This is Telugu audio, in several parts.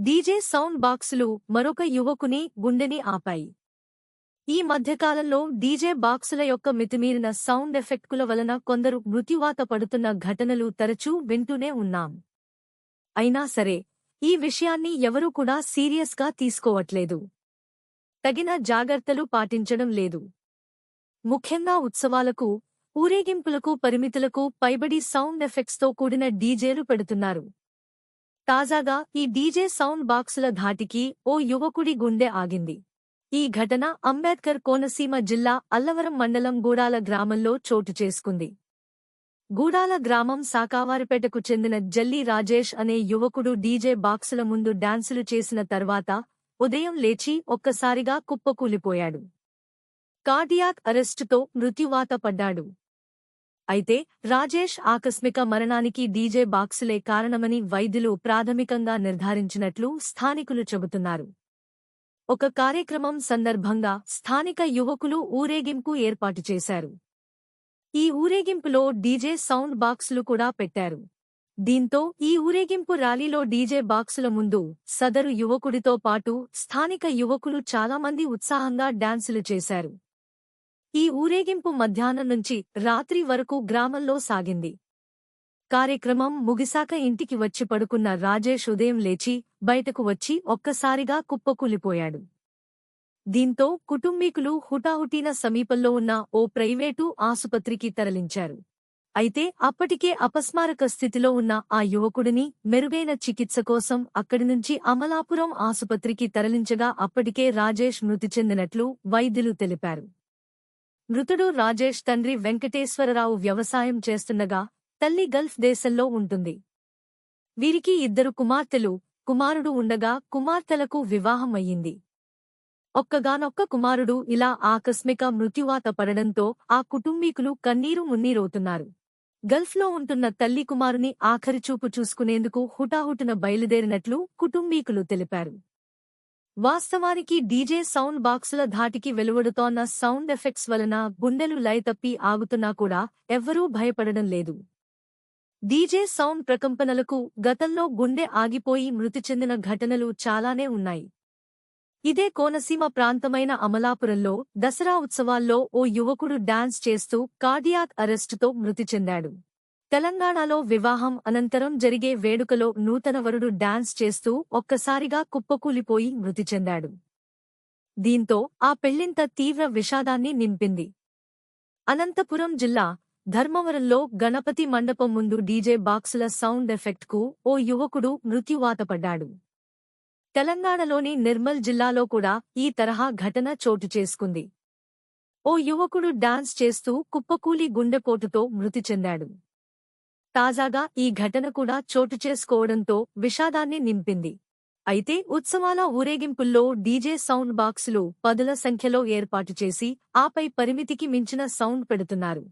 డీజే సౌండ్ బాక్సులు మరొక యువకుని గుండెని ఆపాయి. ఈ మధ్యకాలంలో డీజే బాక్సుల యొక్క మితిమీరిన సౌండ్ ఎఫెక్టుల వలన కొందరు మృత్యువాత పడుతున్న ఘటనలు తరచూ వింటూనే ఉన్నాం. అయినా సరే, ఈ విషయాన్ని ఎవరూ కూడా సీరియస్గా తీసుకోవట్లేదు. తగిన జాగ్రత్తలు పాటించడం లేదు. ముఖ్యంగా ఉత్సవాలకు, ఊరేగింపులకు పరిమితులకు పైబడి సౌండ్ ఎఫెక్ట్స్తో కూడిన డీజేలు పెడుతున్నారు. తాజాగా ఈ డీజే సౌండ్ బాక్సుల ధాటికి ఓ యువకుడి గుండె ఆగింది. ఈ ఘటన అంబేద్కర్ కోనసీమ జిల్లా అల్లవరం మండలం గూడాల గ్రామంలో చోటు చేసుకుంది. గూడాల గ్రామం సాకావారిపేటకు చెందిన జల్లి రాజేష్ అనే యువకుడు డీజే బాక్సుల ముందు డాన్సులు చేసిన తర్వాత ఉదయం లేచి ఒక్కసారిగా కుప్పకూలిపోయాడు. కార్డియాక్ అరెస్టుతో మృత్యువాత పడ్డాడు. అయితే రాజేష్ ఆకస్మిక మరణానికి డీజే బాక్సులే కారణమని వైద్యులు ప్రాథమికంగా నిర్ధారించినట్లు స్థానికులు చెబుతున్నారు. ఒక కార్యక్రమం సందర్భంగా స్థానిక యువకులు ఊరేగింపు ఏర్పాటు చేశారు. ఈ ఊరేగింపులో డీజే సౌండ్ బాక్సులు కూడా పెట్టారు. దీంతో ఈ ఊరేగింపు ర్యాలీలో డీజే బాక్సుల ముందు సదరు యువకుడితో పాటు స్థానిక యువకులు చాలామంది ఉత్సాహంగా డాన్సులు చేశారు. ఈ ఊరేగింపు మధ్యాహ్నం నుంచి రాత్రి వరకు గ్రామంలో సాగింది. కార్యక్రమం ముగిసాక ఇంటికి వచ్చి పడుకున్న రాజేష్ ఉదయం లేచి బయటకు వచ్చి ఒక్కసారిగా కుప్పకూలిపోయాడు. దీంతో కుటుంబీకులు హుటాహుటీన సమీపంలో ఉన్న ఓ ప్రైవేటు ఆసుపత్రికి తరలించారు. అయితే అప్పటికే అపస్మారక స్థితిలో ఉన్న ఆ యువకుడిని మెరుగైన చికిత్స కోసం అక్కడి నుంచి అమలాపురం ఆసుపత్రికి తరలించగా అప్పటికే రాజేష్ మృతి చెందినట్లు వైద్యులు తెలిపారు. మృతుడు రాజేష్ తండ్రి వెంకటేశ్వరరావు వ్యవసాయం చేస్తుండగా తల్లి గల్ఫ్ దేశంలో ఉంటుంది. వీరికి 2 కుమార్తెలు, కుమారుడు ఉండగా కుమార్తెలకు వివాహం అయ్యింది. ఒక్కగానొక్క కుమారుడు ఇలా ఆకస్మిక మృత్యువాత పడడంతో ఆ కుటుంబీకులు కన్నీరు మున్నీరవుతున్నారు. గల్ఫ్లో ఉంటున్న తల్లి కుమారుని ఆఖరిచూపు చూసుకునేందుకు హుటాహుటిన బయలుదేరినట్లు కుటుంబీకులు తెలిపారు. వాస్తవానికి డీజే సౌండ్ బాక్సుల ధాటికి వెలువడుతోన్న సౌండ్ ఎఫెక్ట్స్ వలన గుండెలు లయతప్పి ఆగుతున్నా కూడా ఎవ్వరూ భయపడడం లేదు. డీజే సౌండ్ ప్రకంపనలకు గతంలో గుండె ఆగిపోయి మృతి చెందిన ఘటనలు చాలానే ఉన్నాయి. ఇదే కోనసీమ ప్రాంతమైన అమలాపురంలో దసరా ఉత్సవాల్లో ఓ యువకుడు డాన్స్ చేస్తూ కార్డియాక్ అరెస్టుతో మృతి చెందాడు. తెలంగాణలో వివాహం అనంతరం జరిగే వేడుకలో నూతన వరుడు డాన్స్ చేస్తూ ఒక్కసారిగా కుప్పకూలిపోయి మృతి చెందాడు. దీంతో ఆ పెళ్లింత తీవ్ర విషాదాన్ని నింపింది. అనంతపురం జిల్లా ధర్మవరంలో గణపతి మండపం ముందు డీజే బాక్సుల సౌండ్ ఎఫెక్ట్కు ఓ యువకుడు మృత్యువాతపడ్డాడు. తెలంగాణలోని నిర్మల్ జిల్లాలో కూడా ఈ తరహా ఘటన చోటు చేసుకుంది. ఓ యువకుడు డాన్స్ చేస్తూ కుప్పకూలి గుండెపోటుతో మృతి చెందాడు. తాజాగా ఈ ఘటన కూడా చోటు చేసుకోవడంతో విషాదాన్ని నింపింది. అయితే ఉత్సవాల ఊరేగింపుల్లో డీజే సౌండ్ బాక్సులు పదుల సంఖ్యలో ఏర్పాటు చేసి ఆపై పరిమితికి మించిన సౌండ్ పెడుతున్నారు.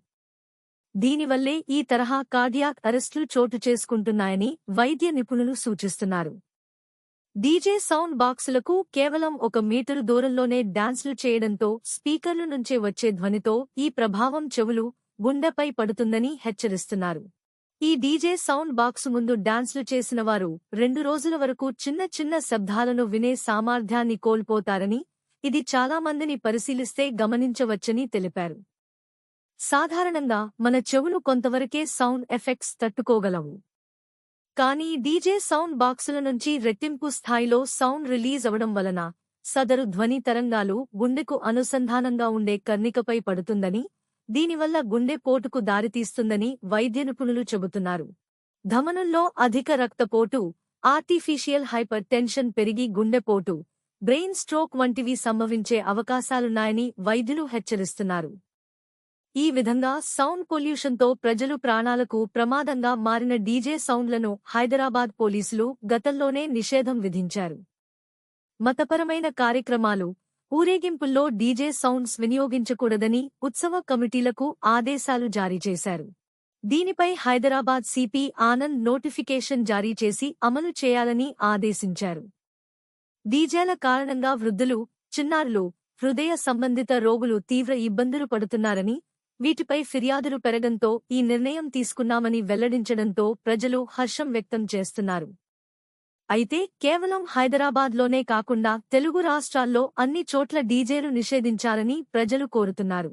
దీనివల్లే ఈ తరహా కార్డియాక్ అరెస్టులు చోటు చేసుకుంటున్నాయని వైద్య నిపుణులు సూచిస్తున్నారు. డీజే సౌండ్ బాక్సులకు కేవలం 1 మీటరు దూరంలోనే డాన్సులు చేయడంతో స్పీకర్ల నుంచే వచ్చే ధ్వనితో ఈ ప్రభావం చెవులు, గుండెపై పడుతుందని హెచ్చరిస్తున్నారు. ఈ డీజే సౌండ్ బాక్సు ముందు డాన్సులు చేసిన వారు 2 రోజుల వరకు చిన్న చిన్న శబ్దాలను వినే సామర్థ్యాన్ని కోల్పోతారని, ఇది చాలామందిని పరిశీలిస్తే గమనించవచ్చని తెలిపారు. సాధారణంగా మన చెవులు కొంతవరకే సౌండ్ ఎఫెక్ట్స్ తట్టుకోగలవు. కానీ డీజే సౌండ్ బాక్సుల నుంచి రెట్టింపు స్థాయిలో సౌండ్ రిలీజ్ అవడం వలన సదరు ధ్వని తరంగాలు గుండెకు అనుసంధానంగా ఉండే కర్ణికపై పడుతుందని, దీనివల్ల గుండె పోటుకు దారితీస్తుందని వైద్య నిపుణులు చెబుతున్నారు. ధమనుల్లో అధిక రక్తపోటు, ఆర్టిఫిషియల్ హైపర్ టెన్షన్ పెరిగి గుండెపోటు, బ్రెయిన్ స్ట్రోక్ వంటివి సంభవించే అవకాశాలున్నాయని వైద్యులు హెచ్చరిస్తున్నారు. ఈ విధంగా సౌండ్ పొల్యూషన్తో ప్రజలు ప్రాణాలకు ప్రమాదంగా మారిన డీజే సౌండ్లను హైదరాబాద్ పోలీసులు గతంలోనే నిషేధం విధించారు. మతపరమైన కార్యక్రమాలు, ఊరేగింపుల్లో డీజే సౌండ్స్ వినియోగించకూడదని ఉత్సవ కమిటీలకు ఆదేశాలు జారీ చేశారు. దీనిపై హైదరాబాద్ సిపి ఆనంద్ నోటిఫికేషన్ జారీ చేసి అమలు చేయాలని ఆదేశించారు. డీజేల కారణంగా వృద్ధులు, చిన్నారులు, హృదయ సంబంధిత రోగులు తీవ్ర ఇబ్బందులు పడుతున్నారని, వీటిపై ఫిర్యాదులు పెరగంతో ఈ నిర్ణయం తీసుకున్నామని వెల్లడించడంతో ప్రజలు హర్షం వ్యక్తం చేస్తున్నారు. అయితే కేవలం హైదరాబాద్లోనే కాకుండా తెలుగు రాష్ట్రాల్లో అన్ని చోట్ల డీజేలు నిషేధించాలని ప్రజలు కోరుతున్నారు.